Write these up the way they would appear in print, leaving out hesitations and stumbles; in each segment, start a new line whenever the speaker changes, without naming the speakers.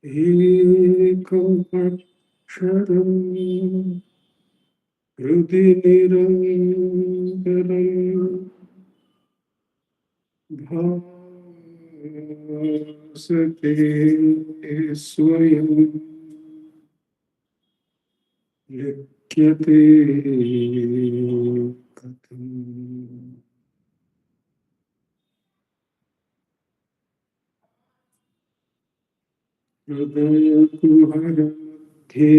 ekam aksharam hrudi nirantaram bhasate swayam likyate katham. Hridaya kuhara madhye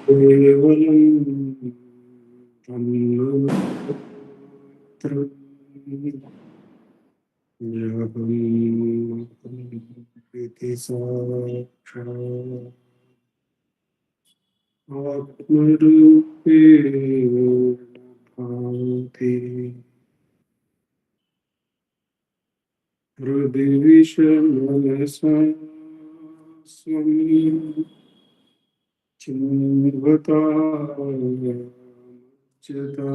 kevalam brahmatra yaham iti sakshat atmarupena bhati hृदि विषमनसा swam चिन्वताय जता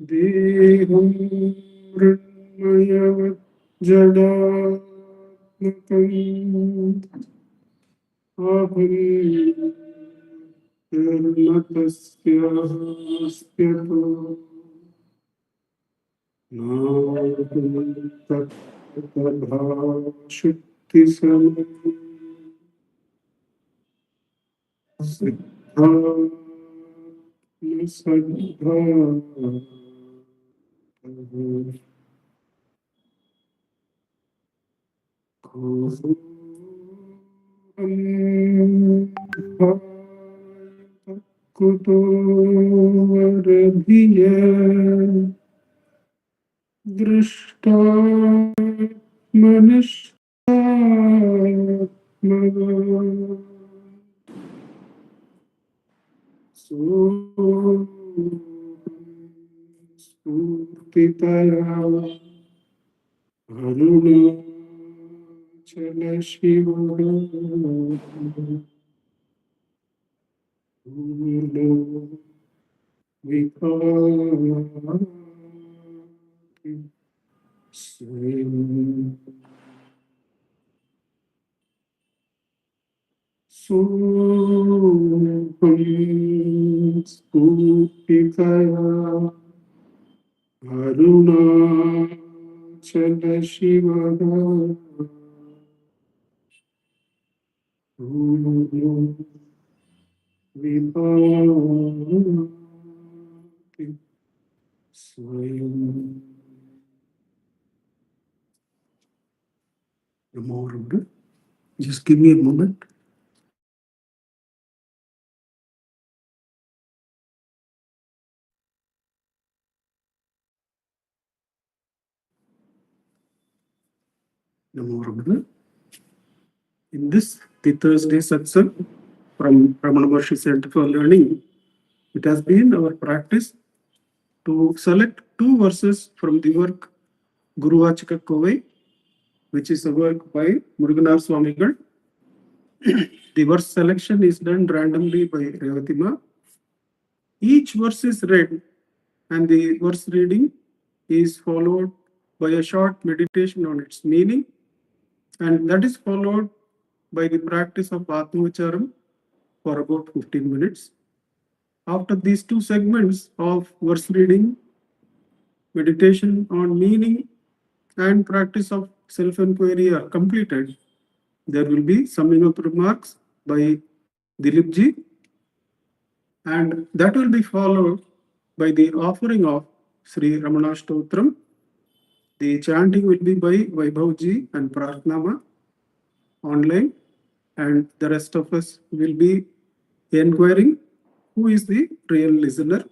Deham mृण्मयवत् जडात्मकम् aham निर्नतस्यास्त्यतो नाहं तत्तभाषुक्तिसमं सिद्धा न सद्धा कुतो वरभिय दृष्टा मनुष्यात्मना स्फूर्तितया अरुणाचल शिवः पूर्णो विभाति स्वयं सोऽहं स्फूर्तितया अरुणाचल शिवः पूर्णो विभाति स्वयं. Namo Ramana. Just give me a moment. Namo Ramana. In this, the Thursday satsang from Ramanacentre for learning, it has been our practice to select two verses from the work Guru Vachika Kovai, which is a work by Muruganar Swamigal. The verse selection is done randomly by Revatima. Each verse is read and the verse reading is followed by a short meditation on its meaning, and that is followed by the practice of Atmavicharam for about 15 minutes. After these two segments of verse reading, meditation on meaning, and practice of self-enquiry are completed, there will be summing up remarks by Dileep ji, and that will be followed by the offering of Sri Ramana Stotram. The chanting will be by Vaibhav ji and Prarthnama online, and the rest of us will be inquiring who is the real listener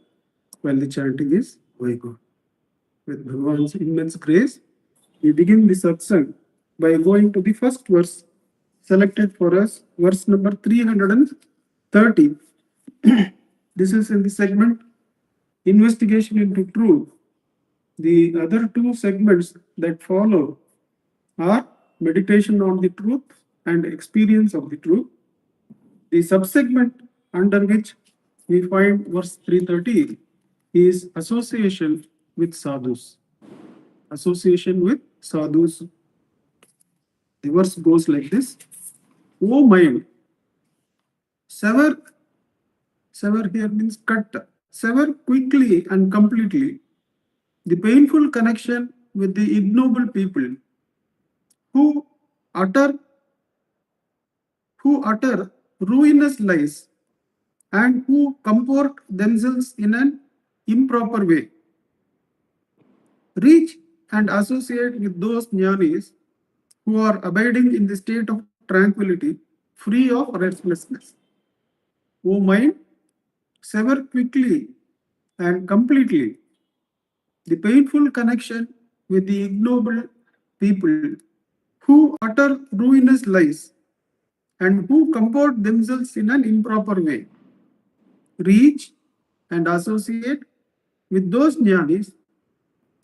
while the chanting is going on. With Bhagavan's immense grace, we begin the satsang by going to the first verse selected for us, verse number 330. This is in the segment investigation into truth. The other two segments that follow are meditation on the truth and experience of the truth. The subsegment under which we find verse 330 is association with sadhus. Association with sadhus. The verse goes like this: O mind, sever here means cut, sever quickly and completely the painful connection with the ignoble people who utter ruinous lies and who comport themselves in an improper way. Reach and associate with those jnanis who are abiding in the state of tranquility, free of restlessness. O mind, sever quickly and completely the painful connection with the ignoble people who utter ruinous lies and who comport themselves in an improper way. Reach and associate with those jnanis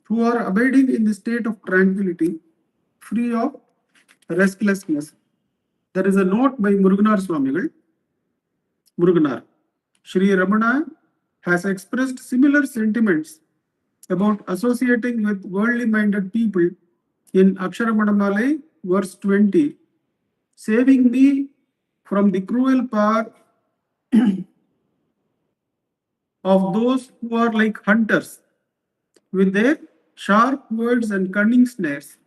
who are abiding in the state of tranquility, free of restlessness. There is a note by Muruganar Swamigal. Muruganar. Sri Ramana has expressed similar sentiments about associating with worldly minded people in Aksharamanamale, verse 20. Saving me from the cruel power of those who are like hunters with their sharp words and cunning snares.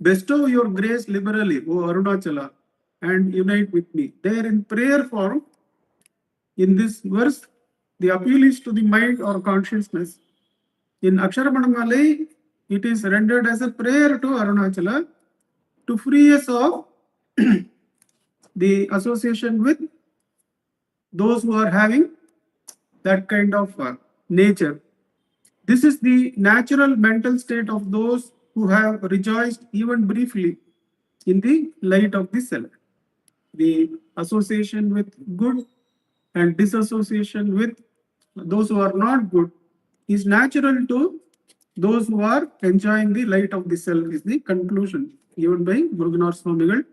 Bestow your grace liberally, O Arunachala, and unite with me. There in prayer form, in this verse, the appeal is to the mind or consciousness. In Aksharamanamale, it is rendered as a prayer to Arunachala to free us of the association with those who are having that kind of nature. This is the natural mental state of those who have rejoiced even briefly in the light of the self. The association with good and disassociation with those who are not good is natural to those who are enjoying the light of the self, is the conclusion given by Muruganar Swamigal.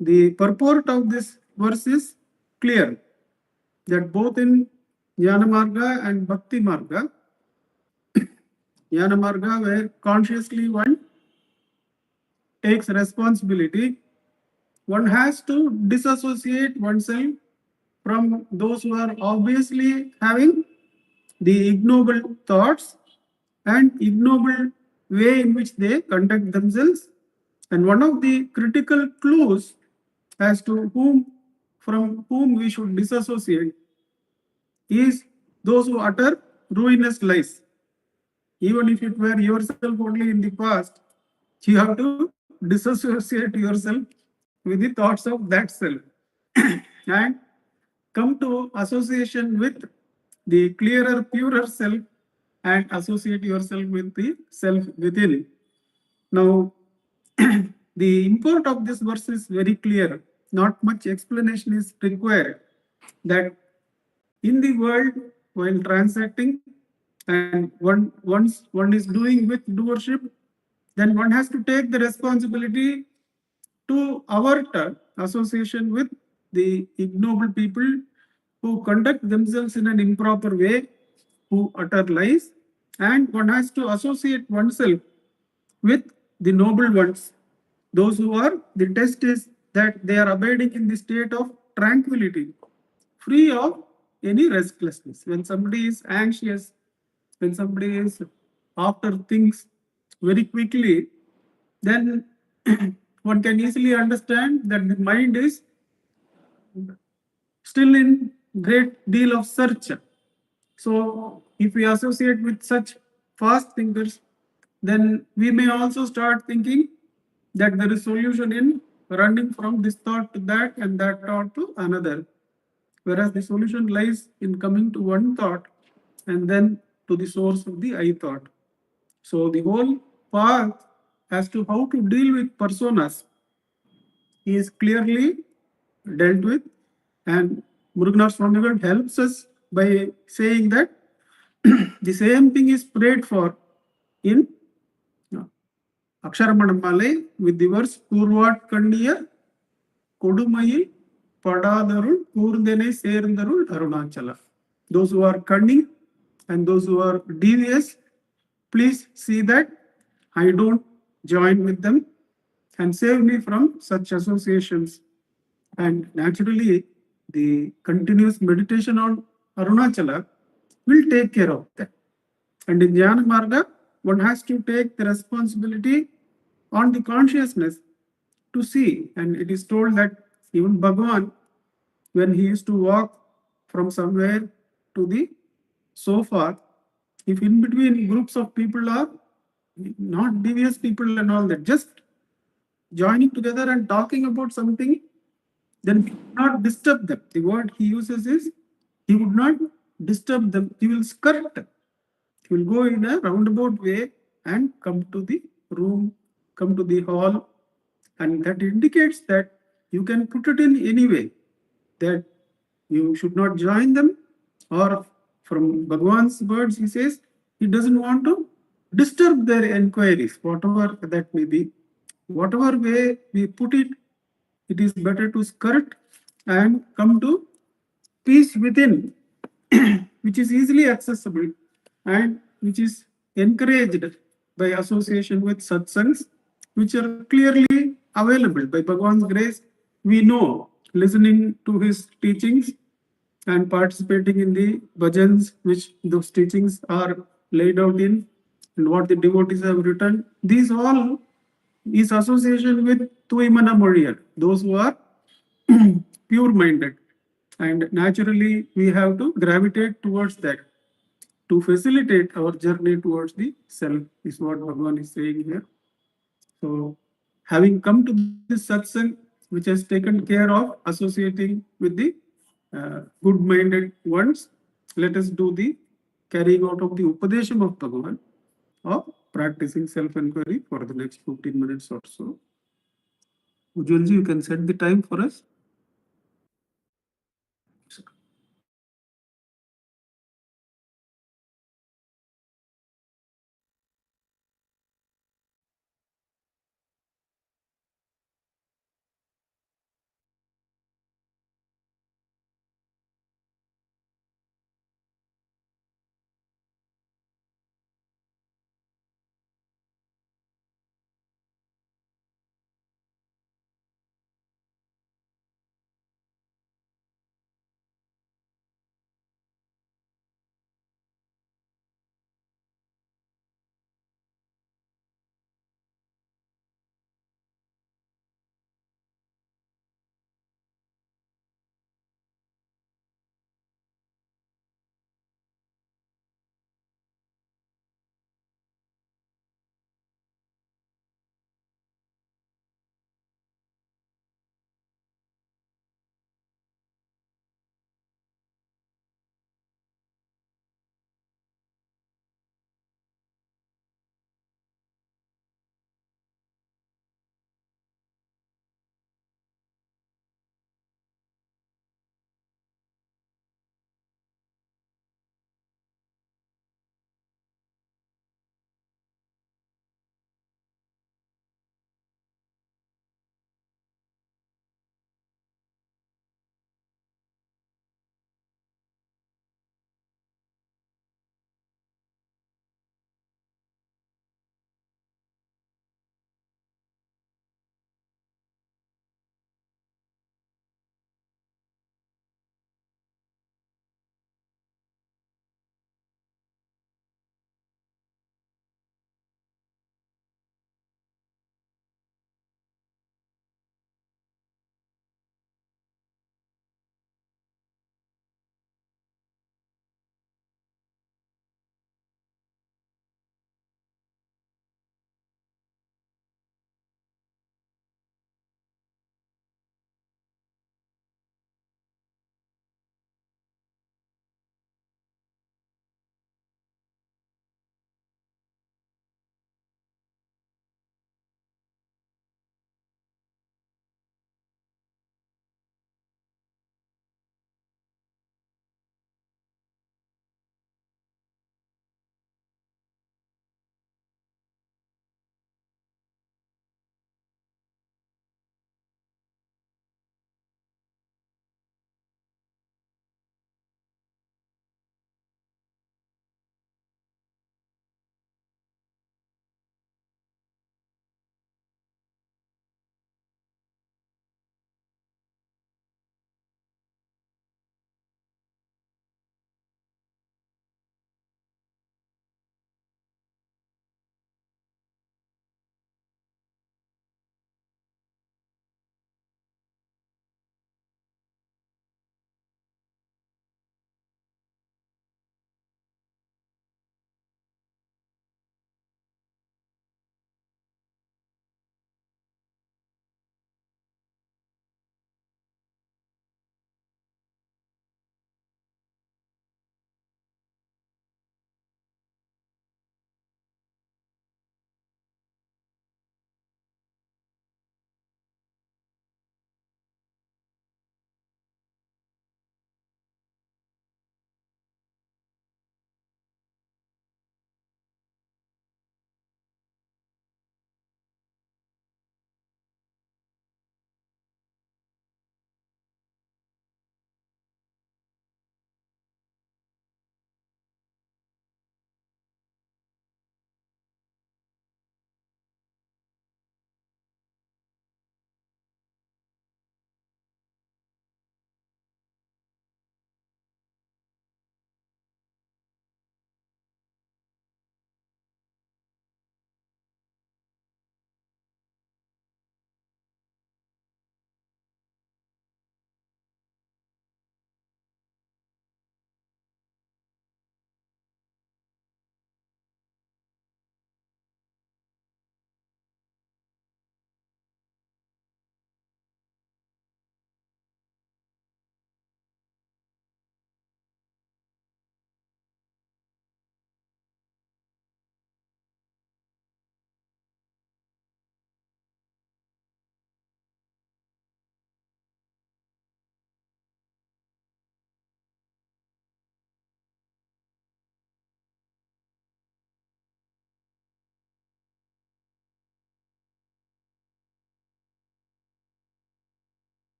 The purport of this verse is clear, that both in Jnana Marga and Bhakti Marga, Jnana Marga, where consciously one takes responsibility, one has to disassociate oneself from those who are obviously having the ignoble thoughts and ignoble way in which they conduct themselves. And one of the critical clues as to from whom we should disassociate is those who utter ruinous lies. Even if it were yourself only in the past, you have to disassociate yourself with the thoughts of that self and come to association with the clearer, purer self and associate yourself with the self within. Now, the import of this verse is very clear. Not much explanation is required. That in the world, while transacting, and once one is doing with doership, then one has to take the responsibility to avert association with the ignoble people who conduct themselves in an improper way, who utter lies, and one has to associate oneself with the noble ones. Those who are, the test is that they are abiding in the state of tranquility, free of any restlessness. When somebody is anxious, when somebody is after things very quickly, then one can easily understand that the mind is still in great deal of search. So if we associate with such fast thinkers, then we may also start thinking that there is solution in running from this thought to that and that thought to another. Whereas the solution lies in coming to one thought and then to the source of the I thought. So the whole path as to how to deal with personas is clearly dealt with, and Muruganar Swamigal helps us by saying that the same thing is prayed for in Aksharamanamale with the verse Purvat Kandiya Kodumayil Padadarul Kurdene Serundarul Arunachala. Those who are cunning and those who are devious, please see that I don't join with them and save me from such associations. And naturally, the continuous meditation on Arunachala will take care of that. And in Jnana Marga, one has to take the responsibility on the consciousness to see. And it is told that even Bhagavan, when he used to walk from somewhere to the sofa, if in between groups of people are not devious people and all that, just joining together and talking about something, then he would not disturb them. The word he uses is he would not disturb them. He will skirt. He will go in a roundabout way and come to the room, come to the hall, and that indicates that you can put it in any way that you should not join them, or from Bhagwan's words, he says he doesn't want to disturb their inquiries, whatever that may be. Whatever way we put it, it is better to skirt and come to peace within, which is easily accessible and which is encouraged by association with satsangs, which are clearly available by Bhagwan's grace. We know listening to his teachings and participating in the bhajans, which those teachings are laid out in, and what the devotees have written. These all is association with Tuimana Moriyar, those who are pure minded. And naturally, we have to gravitate towards that to facilitate our journey towards the self, is what Bhagavan is saying here. So, having come to this satsang, which has taken care of associating with the good minded ones, let us do the carrying out of the Upadesham of Bhagavan of practicing self inquiry for the next 15 minutes or so. Ujjalji, you can set the time for us.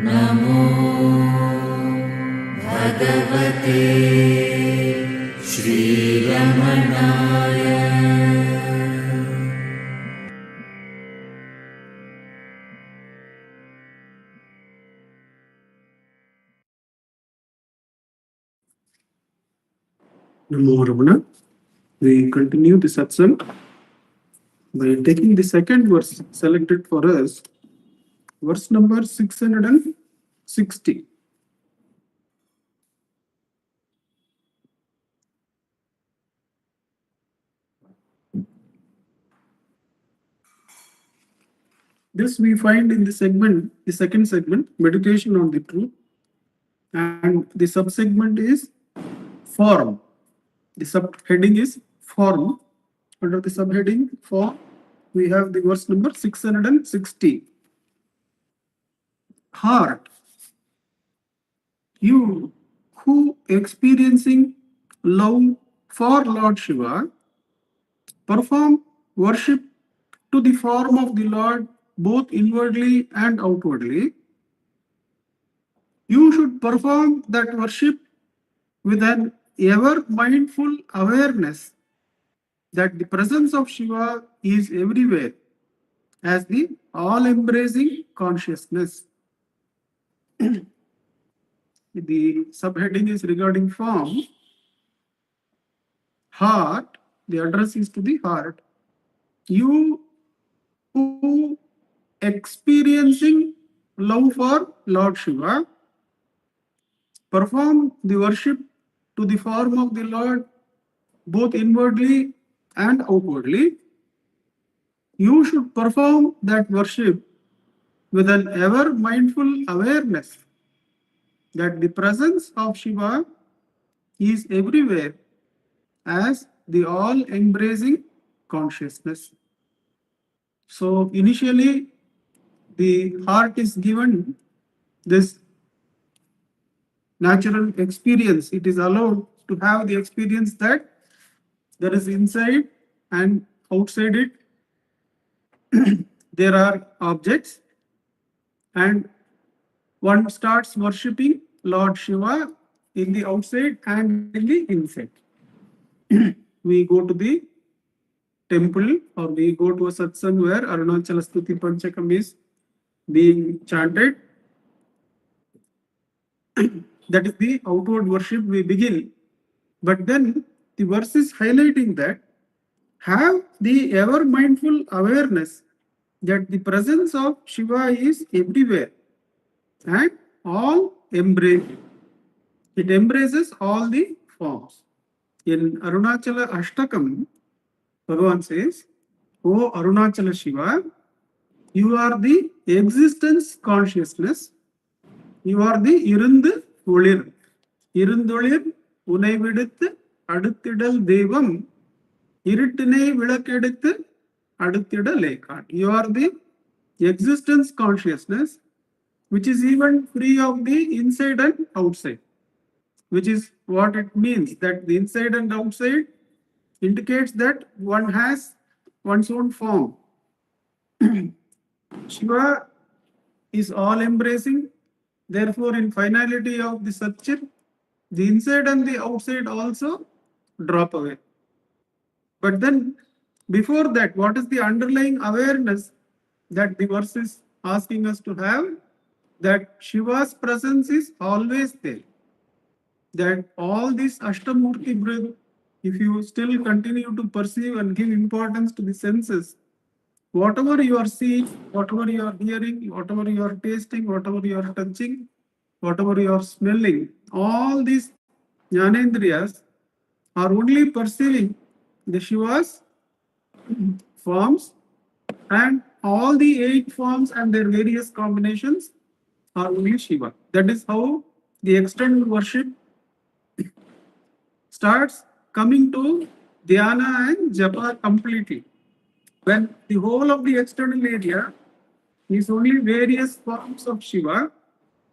नमो भगवते श्रीरमणाय।
Namo Ramana. We continue the satsang by taking the second verse selected for us, verse number 660. This we find in the segment, the second segment, meditation on the truth, and the subsegment is form. The subheading is form. Under the subheading form, we have the verse number 660. Heart, you who experiencing love for Lord Shiva, perform worship to the form of the Lord both inwardly and outwardly. You should perform that worship with an ever mindful awareness that the presence of Shiva is everywhere as the all-embracing consciousness. The subheading is regarding form. Heart, the address is to the heart. You who experiencing love for Lord Shiva, perform the worship to the form of the Lord both inwardly and outwardly. You should perform that worship with an ever mindful awareness that the presence of Shiva is everywhere as the all-embracing consciousness. So initially, the heart is given this natural experience. It is allowed to have the experience that there is inside and outside it. There are objects, and one starts worshipping Lord Shiva in the outside and in the inside. We go to the temple or we go to a satsang where Arunachala Stuti Panchakam is being chanted. That is the outward worship we begin. But then the verse is highlighting that have the ever mindful awareness that the presence of Shiva is everywhere and all embraced. It embraces all the forms. In Arunachala Ashtakam, Bhagavan says, O Arunachala Shiva, you are the existence consciousness. You are the Irundu Olir. Irundolir Unai Vidithu Aduthidal Devam Iritine Vilakedithu Aduthida Lekan. You are the existence consciousness which is even free of the inside and outside. Which is what it means that the inside and outside indicates that one has one's own form. Shiva is all embracing. Therefore, in finality of the Satchit, the inside and the outside also drop away. But then, before that, what is the underlying awareness that the verse is asking us to have? That Shiva's presence is always there. That all these Ashtamurti breath, if you still continue to perceive and give importance to the senses, whatever you are seeing, whatever you are hearing, whatever you are tasting, whatever you are touching, whatever you are smelling, all these Jnanendriyas are only perceiving the Shiva's forms, and all the 8 forms and their various combinations are only Shiva. That is how the external worship starts coming to dhyana and japa completely. When the whole of the external area is only various forms of Shiva,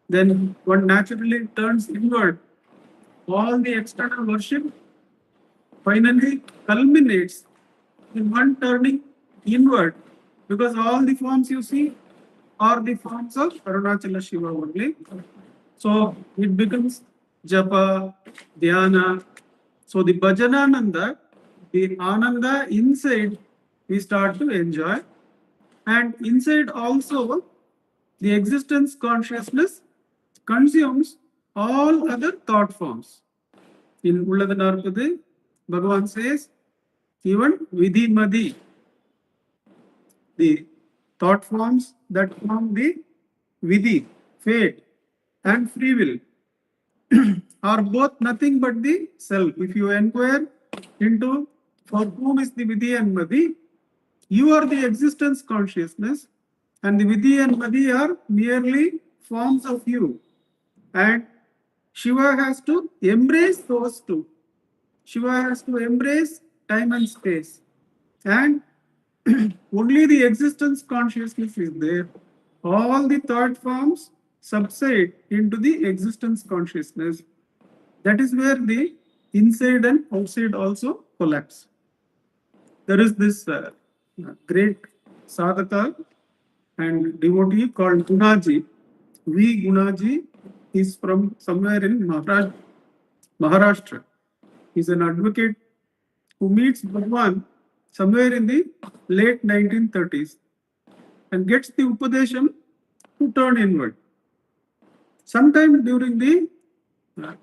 then one naturally turns inward. All the external worship finally culminates in one turning inward, because all the forms you see are the forms of Arunachala Shiva only. So it becomes japa, dhyana. So the bhajanananda, the ananda inside, we start to enjoy. And inside also, the existence consciousness consumes all other thought forms. In Ulladanarpade, Bhagavan says, even Vidhi Madi, the thought forms that form the Vidhi, fate, and free will are both nothing but the self. If you inquire into for whom is the Vidhi and Madi, you are the existence consciousness, and the Vidhi and Madi are merely forms of you. And Shiva has to embrace those two. Shiva has to embrace time and space. And only the existence consciousness is there. All the thought forms subside into the existence consciousness. That is where the inside and outside also collapse. There is this great sadhaka and devotee called Gunaji. V. Gunaji is from somewhere in Maharashtra. He's an advocate who meets Bhagwan somewhere in the late 1930s and gets the Upadesham to turn inward. Sometime during the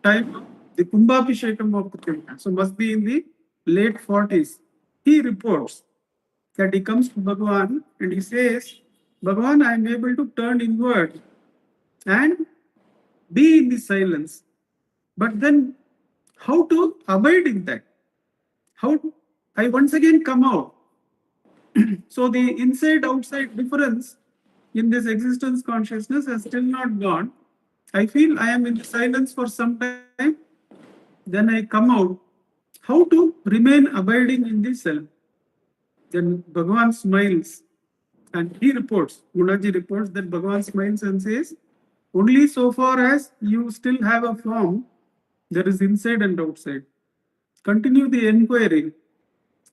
time of the Kumbhabhishekam of Kumbh, so must be in the late 40s, he reports that he comes to Bhagwan and he says, Bhagwan, I am able to turn inward and be in the silence. But then how to abide in that? How I once again come out. So the inside outside difference in this existence consciousness has still not gone. I feel I am in silence for some time, then I come out. How to remain abiding in the self? Then Bhagavan smiles and he reports, Gunaji reports that Bhagavan smiles and says, only so far as you still have a form, there is inside and outside. Continue the inquiry,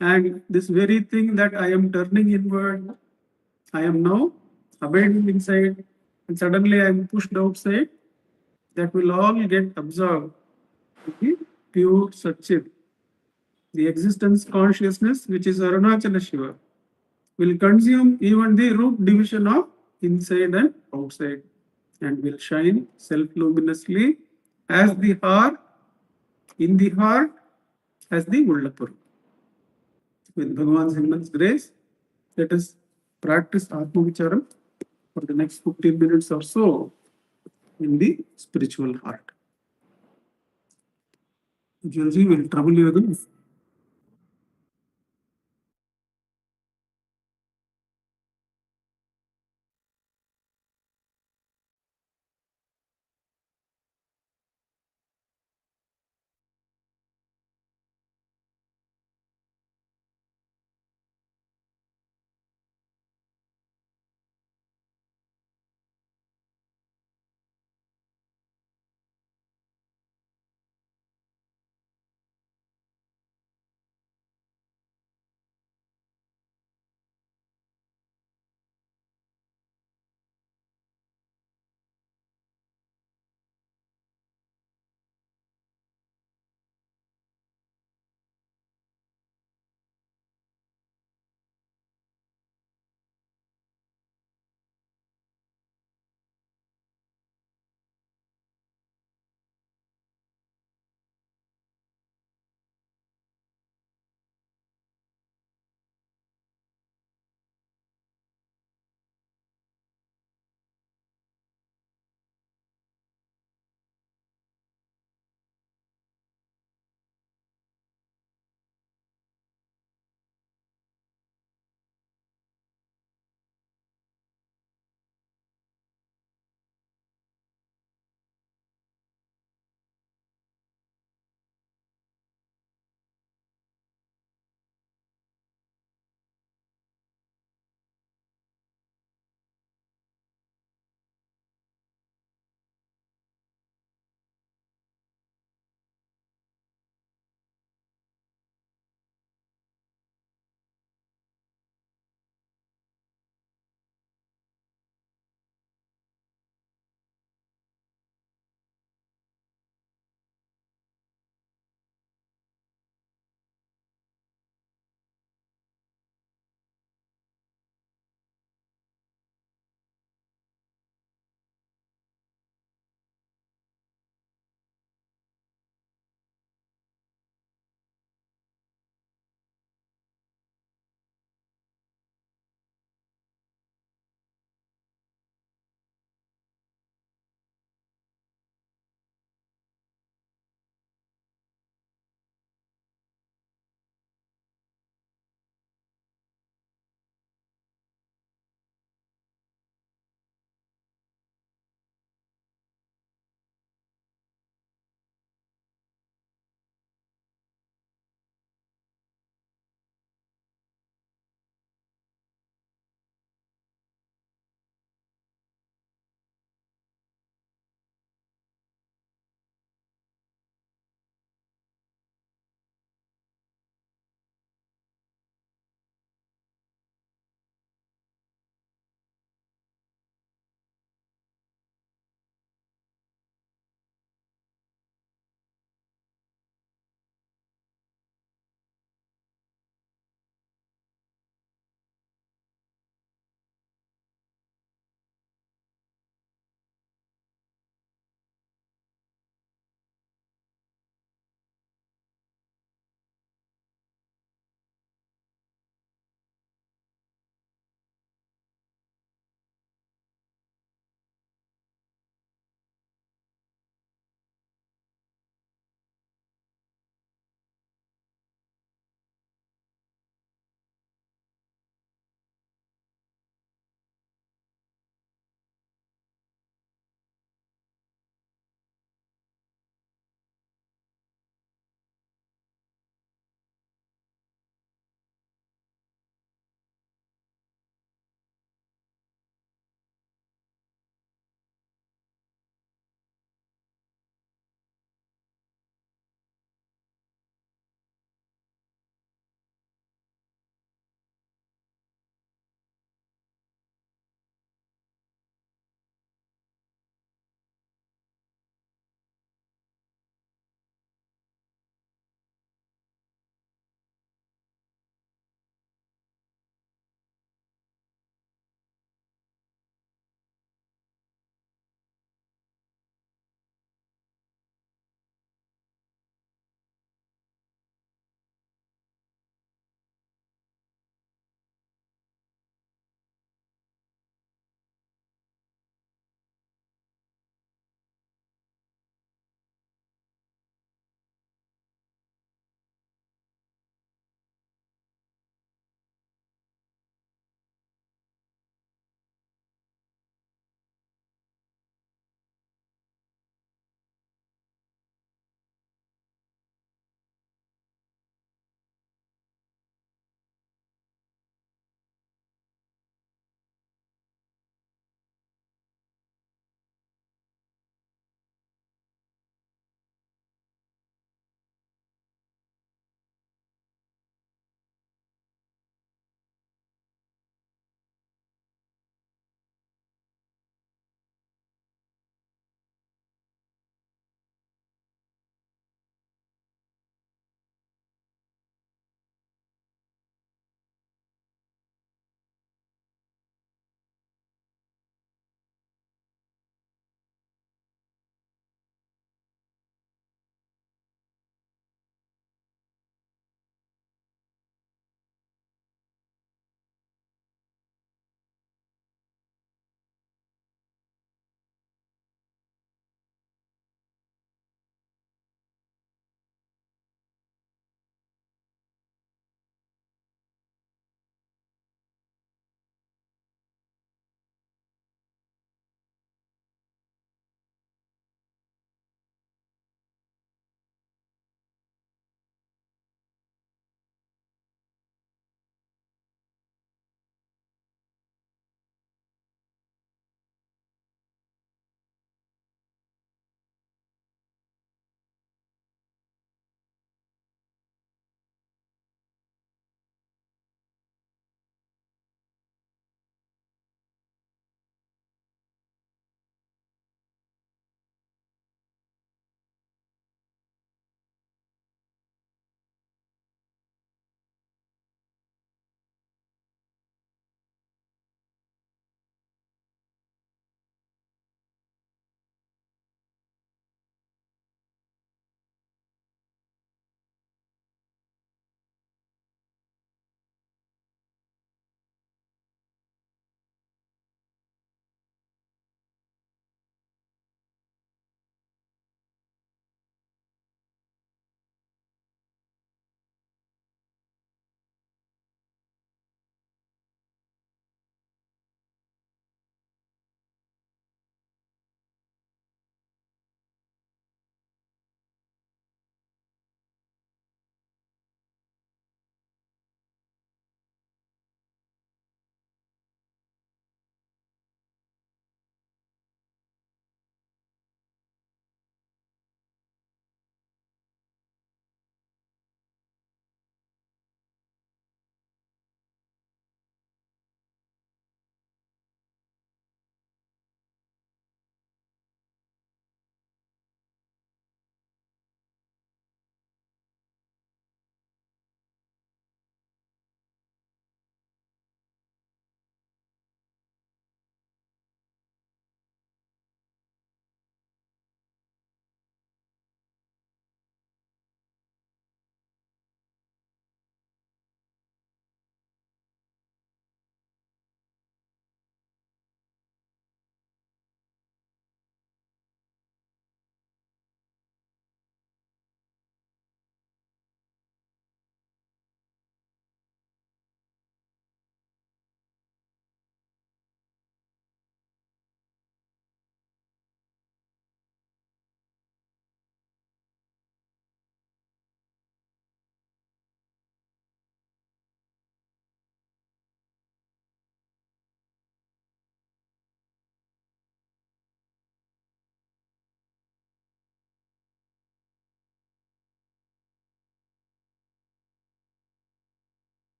and this very thing that I am turning inward, I am now abiding inside, and suddenly I am pushed outside, that will all get absorbed in the pure Satchit. The existence consciousness, which is Arunachala Shiva, will consume even the root division of inside and outside and will shine self-luminously as the heart, in the heart, as the Ullapuru. With Bhagavan's immense grace, let us practice Atma Vicharam for the next 15 minutes or so in the spiritual heart. Jalji will trouble you again.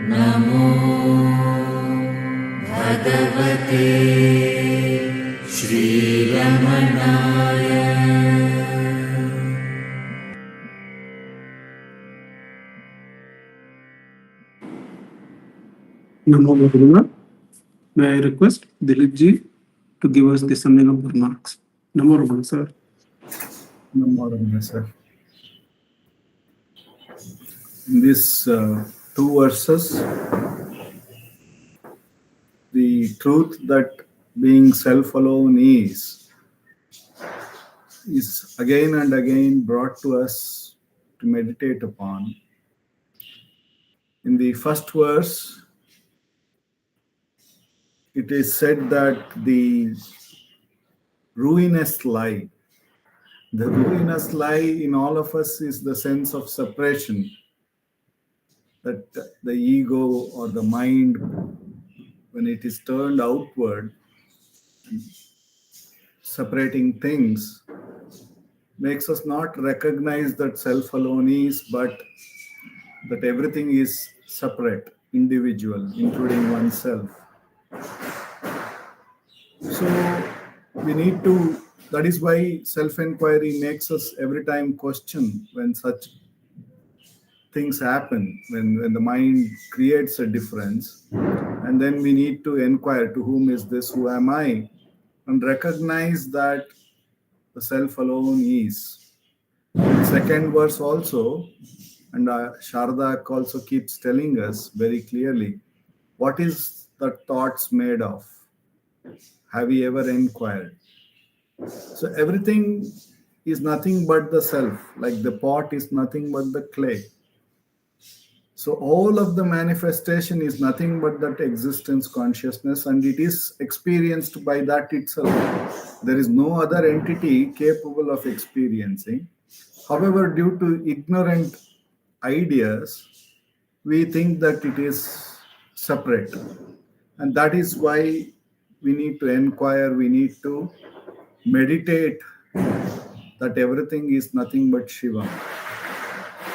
नमो भगवते श्रीरमणाय।
Namo Ramana. May I request Dileep ji to give us the summing of the remarks. Namo Ramana, sir.
Namo Ramana, sir. In these two verses, the truth that being self alone is again and again brought to us to meditate upon. In the first verse, it is said that the ruinous lie in all of us is the sense of separation, that the ego or the mind, when it is turned outward, separating things, makes us not recognize that self alone is, but that everything is separate, individual, including oneself. So we need to, that is why self-enquiry makes us every time question when such things happen, when the mind creates a difference, and then we need to inquire, to whom is this, who am I, and recognize that the self alone is. Second verse also, and Sharda also keeps telling us very clearly, what is the thoughts made of? Have you ever inquired? So everything is nothing but the self, like the pot is nothing but the clay. So all of the manifestation is nothing but that existence consciousness, and it is experienced by that itself. There is no other entity capable of experiencing. However, due to ignorant ideas, we think that it is separate. And that is why we need to inquire, we need to meditate that everything is nothing but Shiva.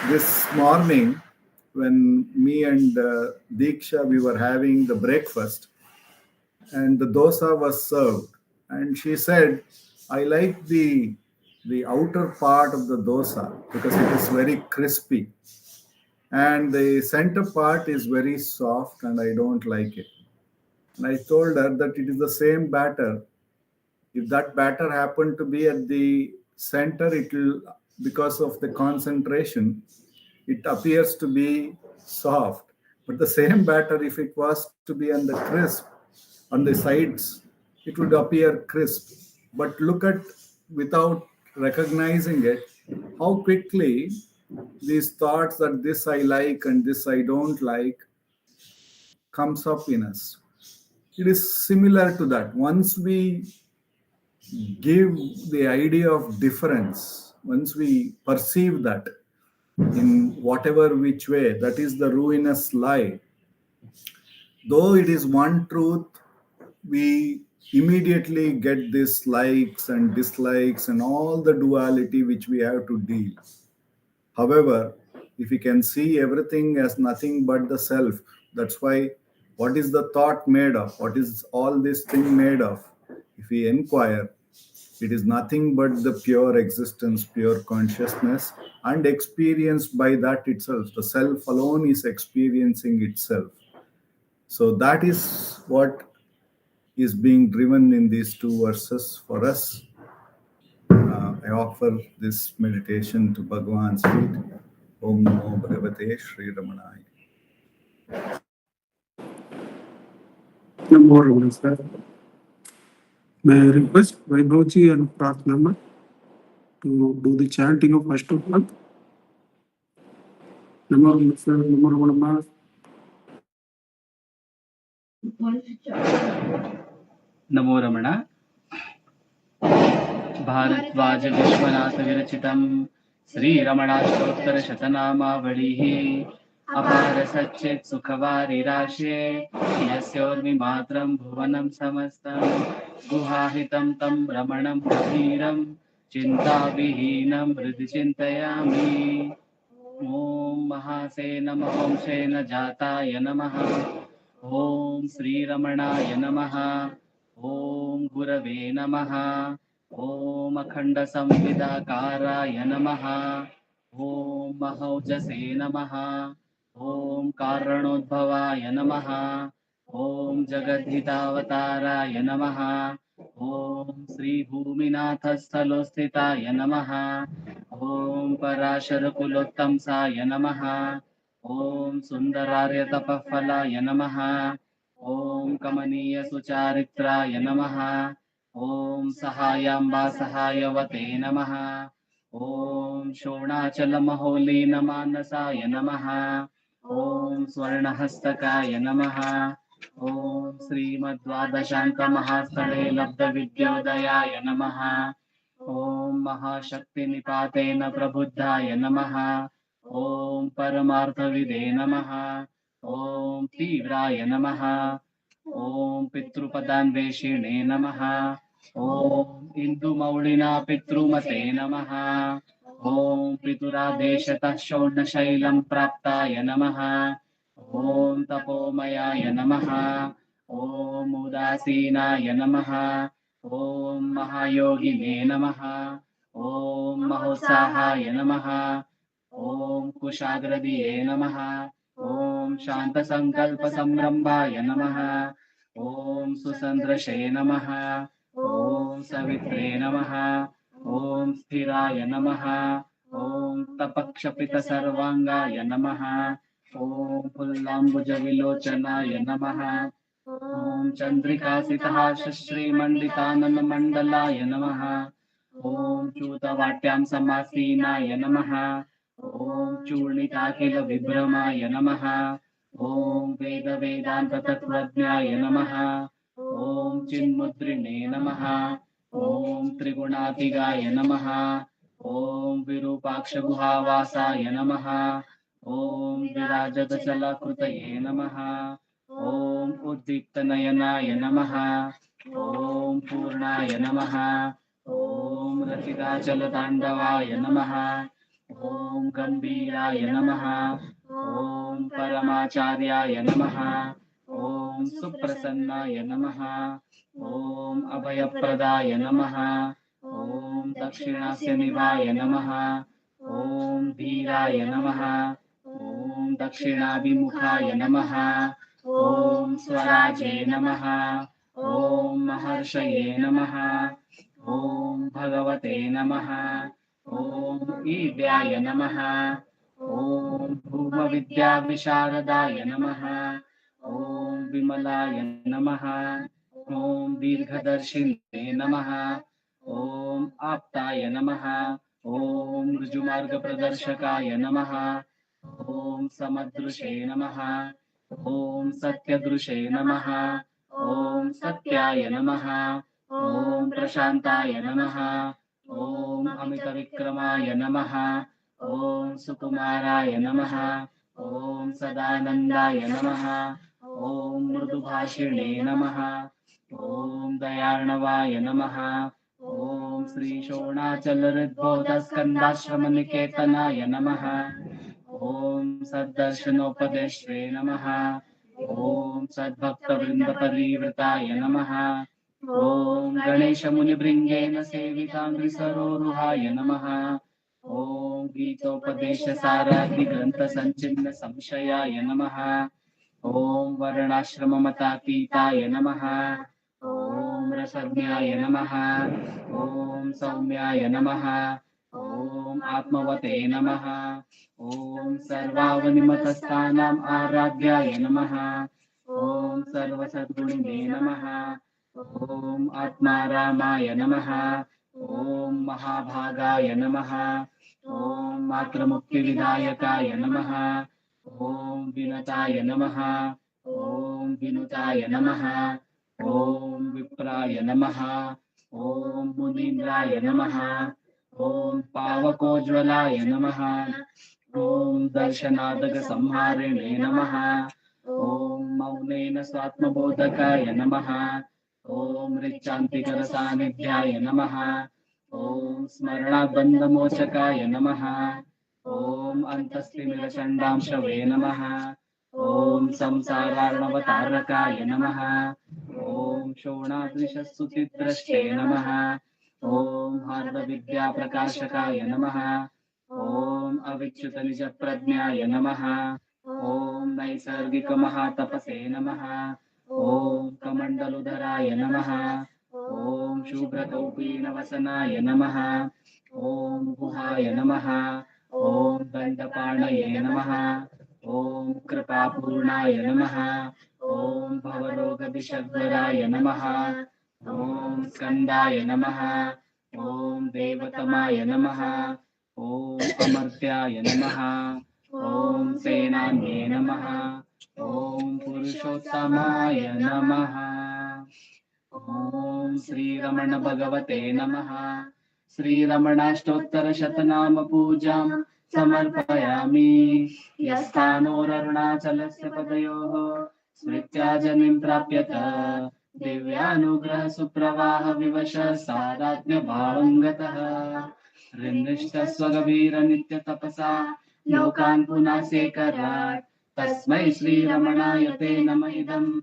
This morning, when me and Diksha, we were having the breakfast, and the dosa was served, and she said, I like the outer part of the dosa because it is very crispy, and the center part is very soft, and I don't like it. And I told her that it is the same batter. If that batter happened to be at the center, it will, because of the concentration, it appears to be soft. But the same batter, if it was to be on the crisp, on the sides, it would appear crisp. But look at, without recognizing it, how quickly these thoughts that this I like and this I don't like comes up in us. It is similar to that. Once we give the idea of difference, once we perceive that in whatever which way, that is the ruinous lie. Though it is one truth, we immediately get these likes and dislikes and all the duality which we have to deal. However, if we can see everything as nothing but the self, that's why, what is the thought made of? What is all this thing made of? If we inquire, it is nothing but the pure existence, pure consciousness, and experienced by that itself. The self alone is experiencing itself. So that is what is being driven in these two verses for us. I offer this meditation to Bhagavan's feet. Om Namo Bhagavate Shri Ramanaya.
Namo Ramana, sir. May I request Vaibhavji and Pratnama to do the chanting of Ashtottam. Namo Ramana, sir. Namo Ramana.
नमो रमण। भारद्वाज विश्वनाथ विरचितम् श्रीरमणाष्टोत्तर शतनामावलिः अपार सच्चित् सुखवारिराश्ये यस्योर्मिमात्रं भुवनं समस्तं गुहाहितं तं रमणं गभीरं चिन्ताविहीनं हृदि चिन्तयामि। ॐ महासेन महंसेन जाताय नमः। ॐ श्रीरमणाय नमः। ॐ गुरवे नमः। ॐ अखण्डसंविदाकाराय नमः। ॐ महौजसे नमः। ॐ कारणोद्भवाय नमः। ॐ जगद्धितावताराय नमः। ॐ श्रीभूमिनाथस्थलोस्थिताय नमः। ॐ पराशरकुलोत्तंसाय नमः। ॐ सुन्दरार्यतपःफलाय नमः। ॐ कमनीयसुचारित्राय नमः। ॐ सहायाम्बा सहायवते नमः। ॐ शोणाचलमहोलीनमानसाय नमः। ॐ स्वर्णहस्तकाय नमः। ॐ श्रीमद्वादशाङ्कमहास्थले लब्धविद्योदयाय नमः। ॐ महाशक्तिनिपातेन प्रबुद्धाय नमः। ॐ परमार्थविदे नमः। ॐ तीव्राय नमः। ॐ पितृपदान्वेषिणे नमः। ॐ इन्दुमौळिना पितृमते नमः। ॐ पितुरादेशतः शोणशैलं प्राप्ताय नमः। ॐ तपोमयाय नमः। ॐ उदासीनाय नमः। ॐ महायोगिने नमः। ॐ महोत्साहाय नमः। ॐ कुशाग्रदिये नमः। ॐ शान्तसङ्कल्पसंरम्भाय नमः। ॐ सुसन्दृशे नमः। ॐ सवित्रे नमः। ॐ स्थिराय नमः। ॐ तपक्षपितसर्वाङ्गाय नमः। ॐ पुल्लाम्बुजविलोचनाय नमः। ॐ चन्द्रिकासितहासश्रीमण्डिताननमण्डलाय नमः। ॐ च्यूतवाट्यां समासीनाय नमः। ॐ चूर्णिताखिलविभ्रमाय नमः। ॐ वेदवेदान्ततत्त्वज्ञाय नमः। ॐ चिन्मुद्रिणे नमः। ॐ त्रिगुणातिगाय नमः। ॐ विरूपाक्षगुहावासाय नमः। ॐ विराजतचलकृतये नमः। ॐ उद्दीप्तनयनाय नमः। ॐ पूर्णाय नमः। ॐ रचिताचलताण्डवाय नमः। ॐ गम्भीराय नमः। ॐ परमाचार्याय नमः। ॐ सुप्रसन्नाय नमः। ॐ अभयप्रदाय नमः। ॐ दक्षिणास्यनिभाय नमः। ॐ धीराय नमः। ॐ दक्षिणाभिमुखाय नमः। ॐ स्वराजे नमः। ॐ महर्षये नमः। ॐ भगवते नमः। ॐ ईड्याय नमः। ॐ भूमविद्याविशारदाय नमः। ॐ विमलाय नमः। ॐ दीर्घदर्शिने नमः। ॐ आप्ताय नमः। ॐ ऋजुमार्गप्रदर्शकाय नमः। ॐ समदृशे नमः। ॐ सत्यदृशे नमः। ॐ सत्याय नमः। ॐ प्रशान्ताय नमः। ॐ अमितविक्रमाय नमः। ॐ सुकुमाराय नमः। ॐ सदानन्दाय नमः। ॐ मृदुभाषिणे नमः। ॐ दयार्णवाय नमः। ॐ श्रीशोणाचलहृद्बोधस्कन्दाश्रमनिकेतनाय नमः। ॐ सद्दर्शनोपदेष्ट्रे नमः। ॐ सद्भक्तवृन्दपरिवृताय नमः। ॐ गणेशमुनिभृङ्गेन सेविताङ्घ्रिसरोरुहाय नमः। ॐ गीतोपदेशसारादिग्रन्थसञ्चिन्न संशयाय नमः। ॐ वर्णाश्रममतातीताय नमः। ॐ रसज्ञाय नमः। ॐ सौम्याय नमः। ॐ आत्मवते नमः। ॐ सर्वावनिमतस्थानाम् आराध्याय नमः। ॐ सर्वसद्गुणिने नमः। ॐ आत्मारामाय नमः। ॐ महाभागाय नमः। ॐ मातृमुक्तिविधायकाय नमः। ॐ विनताय नमः। ॐ विनुताय नमः। ॐ विप्राय नमः। ॐ मुनीन्द्राय नमः। ॐ पावकोज्ज्वलाय नमः। ॐ दर्शनादकसंहारिणे नमः। ॐ मौनेन स्वात्मबोधकाय नमः। ॐ ऋचान्तिकरसान्निध्याय नमः। ॐ स्मरणाद्बन्धमोचकाय नमः। ॐ अन्तस्तिमिरचण्डांशवे नमः। ॐ संसारार्णवतारकाय नमः। ॐ शोणादृशस्तुतिद्रष्टे नमः। ॐ हार्दविद्याप्रकाशकाय नमः। ॐ अविच्युतनिजप्रज्ञाय नमः। ॐ नैसर्गिकमहातपसे नमः। ॐ कमण्डलुधराय नमः। ॐ शुभ्रकौपीनवसनाय नमः। ॐ गुहाय नमः। ॐ दण्डपाणये नमः। ॐ कृपापूर्णाय नमः। ॐ भवरोगविषग्वराय नमः। ॐ स्कन्दाय नमः। ॐ देवतमाय नमः। ॐ अमर्त्याय नमः। ॐ सेनान्ये नमः। ॐ पुरुषोत्तमाय नमः। ॐ श्रीरमण भगवते नमः। श्रीरमणाष्टोत्तरशतनाम पूजां समर्पयामि। यस्थानोररुणाचलस्य पदयोः स्मृत्या जनिं प्राप्यत दिव्यानुग्रह सुप्रवाह विवश साराज्ञभावं गतः हृन्निष्ठस्वगभीर नित्यतपसा लोकान् पुनासेकरात् तस्मै श्रीरमणाय ते नम इदं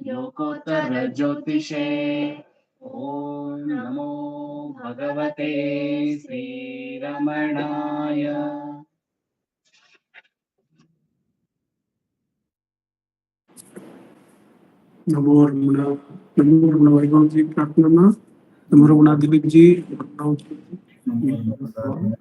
लोकोत्तर ज्योतिषे। ॐ नमो भगवते श्रीरमणाय।
नमो रमना, नमो रमना वैभव जी प्रार्थना, नमो रमना दिलीप जी,
Namo Ramana.